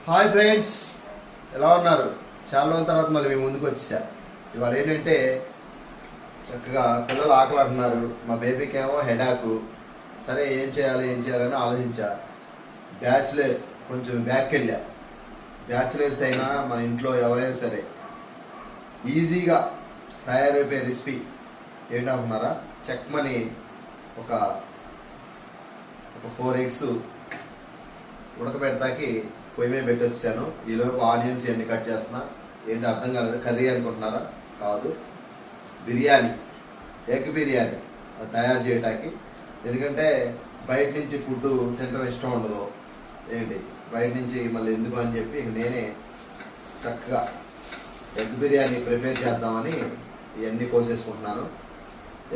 Hi friends, ఎలా ఉన్నారు? చాలా రోజుల తర్వాత మళ్ళీ మేము ముందుకు వచ్చేసా. ఇవాళ ఏంటంటే చక్కగా పిల్లలు ఆకలి అంటున్నారు, మా బేబీకి ఏమో హెడాకు. సరే ఏం చేయాలని ఆలోచించా. బ్యాచులర్ కొంచెం బ్యాక్ వెళ్ళా. బ్యాచులర్స్ అయినా మన ఇంట్లో ఎవరైనా సరే ఈజీగా తయారైపోయే రెసిపీ ఏంటంటున్నారా? చెక్మని ఒక 4 eggs ఉడకబెడతాకి పొయ్యి మీద పెట్టి వచ్చాను. ఈలోపు ఆనియన్స్ ఇవన్నీ కట్ చేస్తున్నా. ఏంటి అర్థం కాలేదు, కర్రీ అనుకుంటున్నారా? కాదు, బిర్యానీ, ఎగ్ బిర్యానీ తయారు చేయటానికి. ఎందుకంటే బయట నుంచి ఫుడ్ తినడం ఇష్టం ఉండదు. ఏంటి బయట నుంచి మళ్ళీ ఎందుకు అని చెప్పి నేనే చక్కగా ఎగ్ బిర్యానీ ప్రిపేర్ చేద్దామని ఇవన్నీ కోసేసుకుంటున్నాను.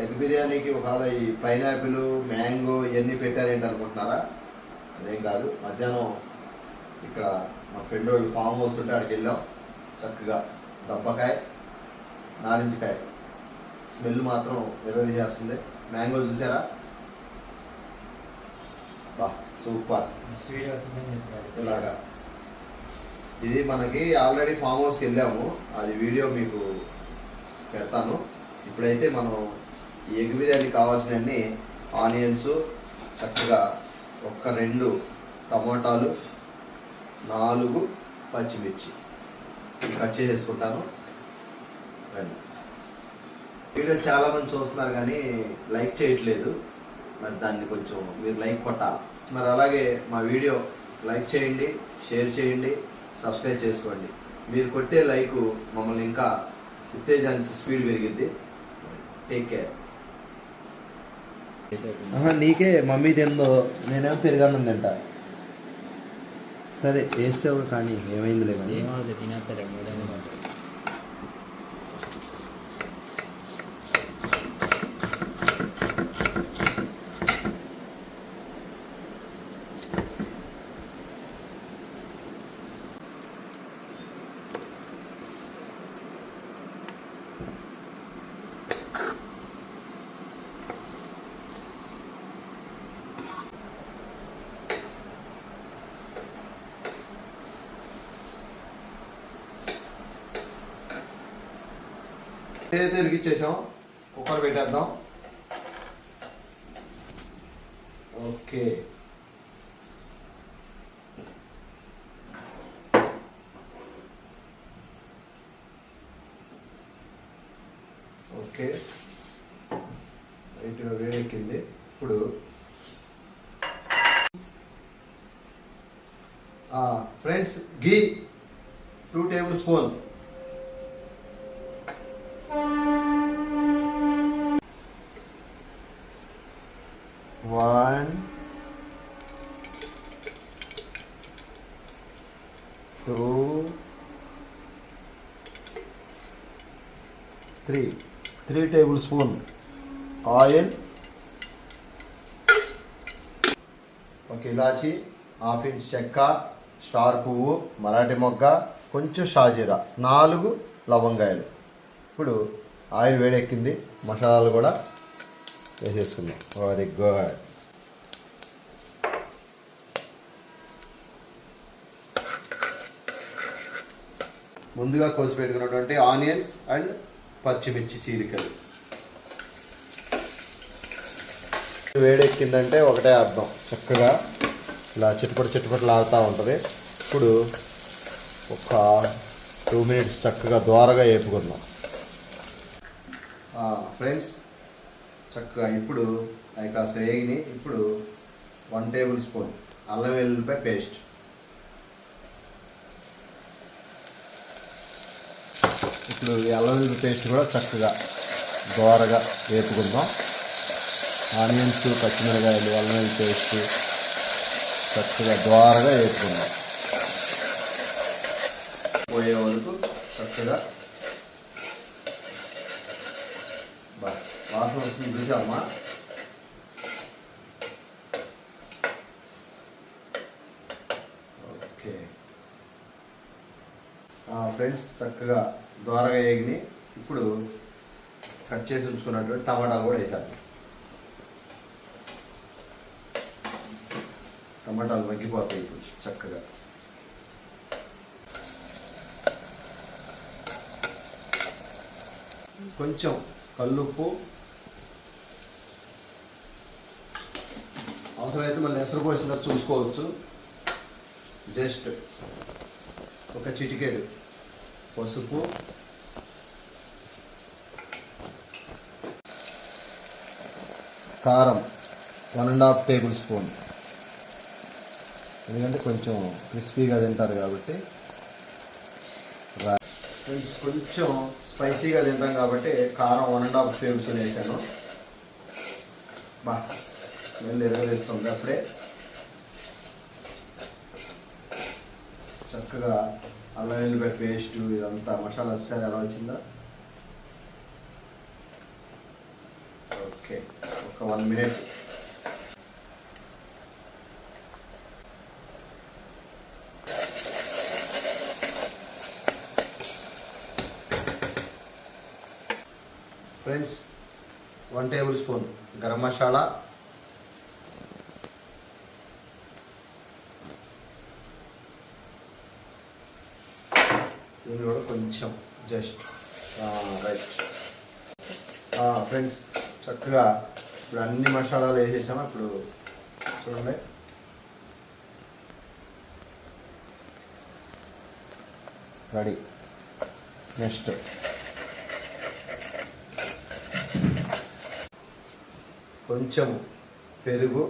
ఎగ్ బిర్యానీకి ఒకవేళ ఈ పైనాపిల్, మ్యాంగో ఇవన్నీ పెట్టారేంటి అనుకుంటున్నారా? అదేం కాదు. మధ్యాహ్నం ఇక్కడ మా ఫ్రెండ్ వాళ్ళు ఫామ్ హౌస్ ఉంటే అక్కడికి వెళ్ళాం. చక్కగా దబ్బకాయ, నారింజకాయ స్మెల్ మాత్రం చేస్తుంది. మ్యాంగో చూసారా? బా సూపర్. ఇలాగా ఇది మనకి ఆల్రెడీ ఫామ్ హౌస్కి వెళ్ళాము, అది వీడియో మీకు పెడతాను. ఇప్పుడైతే మనం ఈ ఎగ్ బిర్యానీ కావాల్సినవన్నీ ఆనియన్స్, చక్కగా 2 టమోటాలు, 4 పచ్చిమిర్చి కట్ చేసేసుకుంటాను. వీడియో చాలా మంది చూస్తున్నారు కానీ లైక్ చేయట్లేదు. మరి దాన్ని కొంచెం మీరు లైక్ కొట్టాలి. మరి అలాగే మా వీడియో లైక్ చేయండి, షేర్ చేయండి, సబ్స్క్రైబ్ చేసుకోండి. మీరు కొట్టే లైక్ మమ్మల్ని ఇంకా ఉత్తేజానికి స్పీడ్ పెరిగిద్ది. Take care. నీకే మమ్మీ తిందో, నేనేమో పెరిగాను తింటా. సరే వేసావు కానీ ఏమైందిలే కానీ తినేస్తాడే మూడేమో. ఏదైతే ఇరిగిచ్చేసాం, కుక్కర్ పెట్టేద్దాం. ఓకే, ఓకే రైట్గా వేడెక్కింది. ఇప్పుడు ఫ్రెండ్స్ గీ 2 tablespoon. One, 2, 3 tablespoon oil. ఒక ఇలాచి, 1/2 ఇంచ్ చెక్క, స్టార్ పువ్వు, మరాఠీ మొగ్గ, కొంచెం షాజీరా, 4 లవంగాయలు. ఇప్పుడు ఆయిల్ వేడెక్కింది, మసాలాలు కూడా వేసేసుకుందాం. Very good. ముందుగా కోసి పెట్టుకున్నటువంటి ఆనియన్స్ అండ్ పచ్చిమిర్చి చీలికలు. వేడెక్కిందంటే ఒకటే అర్థం, చక్కగా ఇలా చిట్టుపట్లు ఆడుతూ ఉంటుంది. ఇప్పుడు ఒక 2 minutes చక్కగా దోరగా వేపుకుందాం. ఫ్రెండ్స్ చక్కగా ఇప్పుడు అవి కాస్త వేగిని. ఇప్పుడు 1 tablespoon అల్లం వెల్లుల్లిపాయ పేస్ట్. ఇప్పుడు ఈ అల్లం వెల్లుల్లి పేస్ట్ కూడా చక్కగా దోరగా వేపుకుందాం. ఆనియన్స్, పచ్చిమిరకాయలు, అల్లం వెల్లుల్లి పేస్ట్ చక్కగా దోరగా వేపుకుందాం. పోయే వరకు చక్కగా వాసన వస్తుంది, చూసామా? ఓకే ఫ్రెండ్స్, చక్కగా దోరగా వేగిని. ఇప్పుడు కట్ చేసి ఉంచుకున్నటువంటి టమాటాలు కూడా వేసాను. టమాటాలు మగ్గిపోతాయి ఇప్పుడు చక్కగా. కొంచెం కల్లుప్పు, అవసరమైతే మళ్ళీ ఎసరు పోసిన చూసుకోవచ్చు. జస్ట్ ఒక చిటికెడు పసుపు, కారం 1.5 టేబుల్ స్పూన్, ఎందుకంటే కొంచెం క్రిస్పీగా తింటారు కాబట్టి. కొంచెం స్పైసీగా తింటాం కాబట్టి కారం 1.5 టేబుల్ స్పూన్ వేసాను. స్మెల్ ఎరగేస్తుంది. అప్పుడే చక్కగా అల్లం వెల్లిపాయ పేస్ట్ ఇదంతా మసాలా వచ్చారు ఎలా వచ్చిందా. ఓకే, ఒక 1 minute. Friends, 1 table spoon garam masala, దీన్ని కూడా కొంచెం జస్ట్ రైట్. ఫ్రెండ్స్, చక్కగా ఇప్పుడు అన్ని మసాలాలు వేసేసాము. ఇప్పుడు చూడండి, రెడీ. నెక్స్ట్ కొంచెం పెరుగు,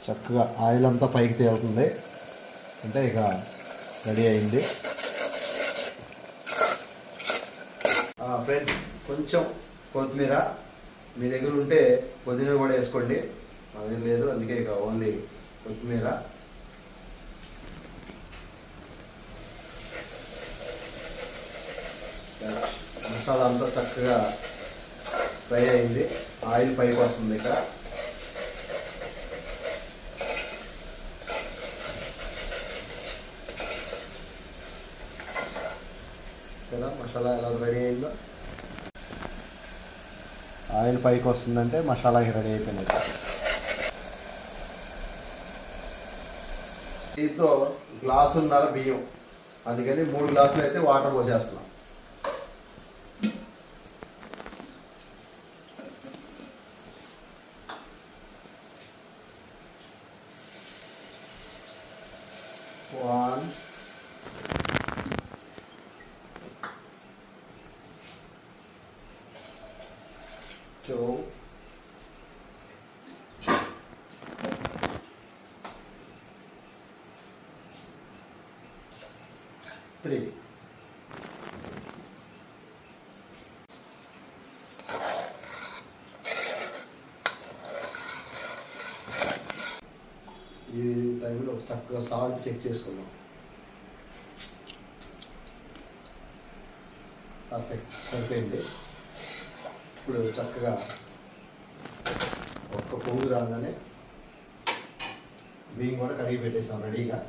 చక్కగా ఆయిల్ అంతా పైకి తేలుతుంది అంటే ఇక రెడీ అయింది. ఫ్రెండ్స్, కొంచెం కొత్తిమీర, మీ దగ్గర ఉంటే పుదీనా కూడా వేసుకోండి, అదేం లేదు, అందుకే ఇక ఓన్లీ కొత్తిమీర. మసాలా అంతా చక్కగా ఫ్రై అయింది, ఆయిల్ పైకి వస్తుంది. ఇక కదా మసాలా ఎలా రెడీ అయిందో. ఆయిల్ పైకి వస్తుందంటే మసాలాకి రెడీ అయిపోయింది. దీంతో గ్లాసున్నర బియ్యం, అందుకని 3 గ్లాసులు అయితే వాటర్ పోసేస్తున్నాం. One, 2, 3. ఈ టైంలో చక్కగా సాల్ట్ చెక్ చేసుకున్నాం. పర్ఫెక్ట్, సరిపోయింది. ఇప్పుడు చక్కగా ఒక్క పొంగు రాగానే బియ్యం కూడా కడిగి పెట్టేసాం రెడీగా.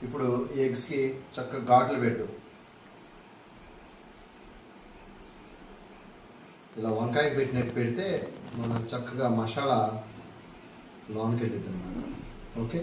ఇప్పుడు ఎగ్స్కి చక్కగా ఘాట్లు పెట్టు. ఇలా వంకాయకి పెట్టినట్టు పెడితే మనం చక్కగా మసాలా లోనికి వెళ్ళిద్ది. ఓకే,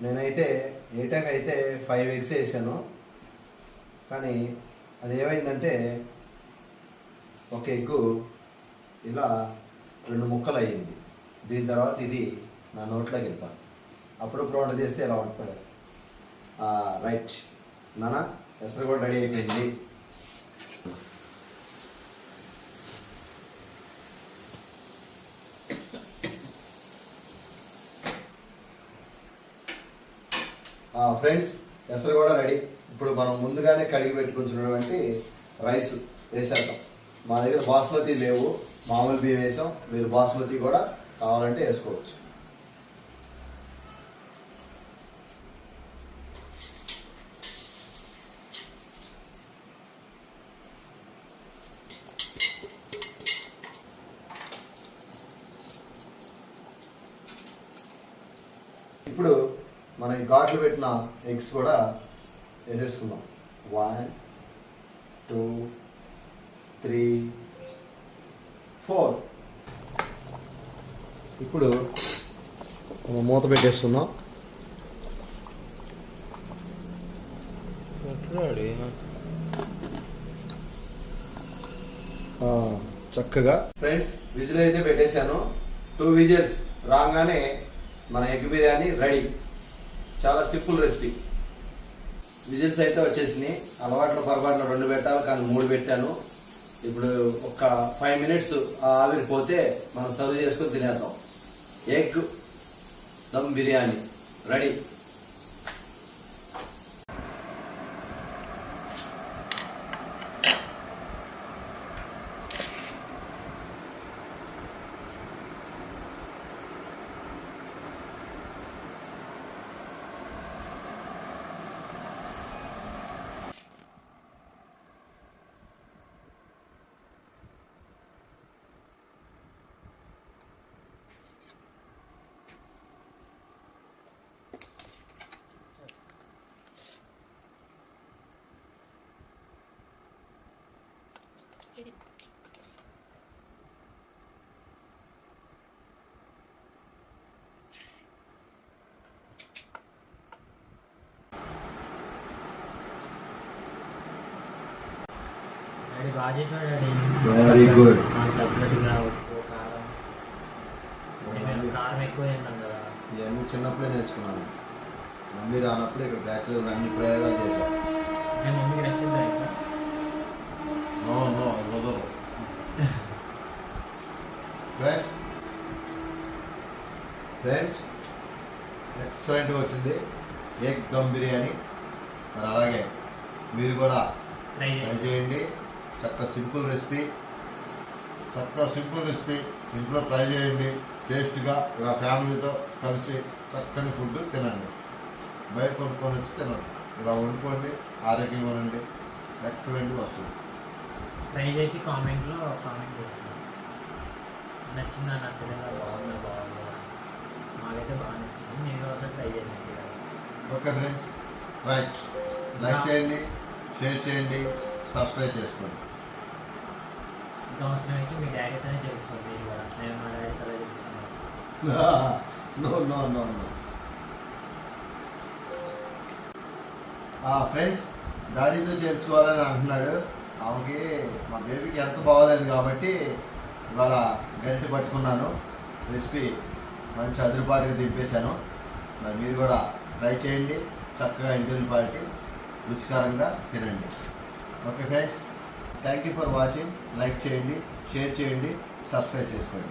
నేనైతే ఏటాక్ అయితే 5 ఎగ్స్ వేసాను, కానీ అది ఏమైందంటే ఒక ఎగ్గు ఇలా 2 ముక్కలు అయ్యింది. దీని తర్వాత ఇది నా నోట్లోకి వెళ్ళిపోయి అప్పుడు వంట చేస్తే ఇలా ఉంటుంది. రైట్ నాన్న, ఎసరు కూడా రెడీ అయిపోయింది. ఫ్రెండ్స్, ఎసరు కూడా రెడీ. ఇప్పుడు మనం ముందుగానే కడిగి పెట్టుకుంటున్నటువంటి రైస్ వేసేద్దాం. మా దగ్గర బాస్మతి లేవు, మామూలు బియ్యం వేసాం. మీరు బాస్మతి కూడా కావాలంటే వేసుకోవచ్చు. ఇప్పుడు మనం ఈ ఘాట్లు పెట్టిన ఎగ్స్ కూడా వేసేసుకుందాం. 1 2 3 4. ఇప్పుడు మనం మూత పెట్టేసుకుందాం. చక్కగా ఫ్రెండ్స్ విజిల్ అయితే పెట్టేశాను. 2 విజిల్స్ రాగానే మన ఎగ్ బిర్యానీ రెడీ. చాలా సింపుల్ రెసిపీ. విజిల్స్ అయితే వచ్చేసినాయి. అలవాట్లో పొరపాటున 2 పెట్టాలి కానీ 3 పెట్టాను. ఇప్పుడు ఒక 5 మినిట్స్ ఆవిరి పోతే మనం సర్వ్ చేసుకొని తినేద్దాం. Egg dum biryani ready. Daddy బాగా చేసాడు డాడీ. Very good. నాకు తగ్గట్టుగా ఉప్పు కారం, నేను కారం ఎక్కువ తింటాం కదా. ఇవన్నీ చిన్నప్పుడే నేర్చుకున్నాను. మమ్మీ రానప్పుడు ఇక్కడ బ్యాచులర్ అన్ని ప్రయోగాలు చేశాను. నేను మమ్మీకి రెస్ట్ ఇద్దాం ఇంకా. ఫ్రెండ్స్ ఎక్సలెంట్గా వచ్చింది ఎగ్ దమ్ బిర్యానీ. మరి అలాగే మీరు కూడా ట్రై ట్రై చేయండి. చక్కగా సింపుల్ రెసిపీ, ఇంట్లో ట్రై చేయండి. టేస్ట్గా ఇలా ఫ్యామిలీతో కలిసి చక్కని ఫుడ్ తినండి. బయట కొనుక్కొని వచ్చి తినండి. ఇలా వండుకోండి, ఆరోగ్యంగా ఉండండి. ఎక్సలెంట్గా వస్తుంది. ట్రై చేసి కామెంట్లో కామెంట్ చేస్తాను. నచ్చిందా నచ్చలేదా, బాగుందా మాకైతే బాగా నచ్చింది. మీరు ఒకసారి ట్రై చేయండి. Okay friends, right. లైక్ చేయండి, షేర్ చేయండి, సబ్స్క్రైబ్ చేసుకోండి. ఇంకా అవసరం అయితే మీ డాడీతోనే చేయించుకోండి. మీరు కూడా నేను మా డాడీతో చేయించుకున్నాను. నో. ఫ్రెండ్స్ డాడీతో చేర్చుకోవాలని అంటున్నాడు. ఆమెకి మా బేబీకి ఎంత బాగోలేదు కాబట్టి ఇవాళ గరిటె పట్టుకున్నాను. రెసిపీ మంచి అదిరిపాటుగా దింపేశాను. మరి మీరు కూడా ట్రై చేయండి. చక్కగా ఇంటిది పార్టీ రుచికరంగా తినండి. Okay friends, thank you for watching. Like చేయండి, షేర్ చేయండి, సబ్స్క్రైబ్ చేసుకోండి.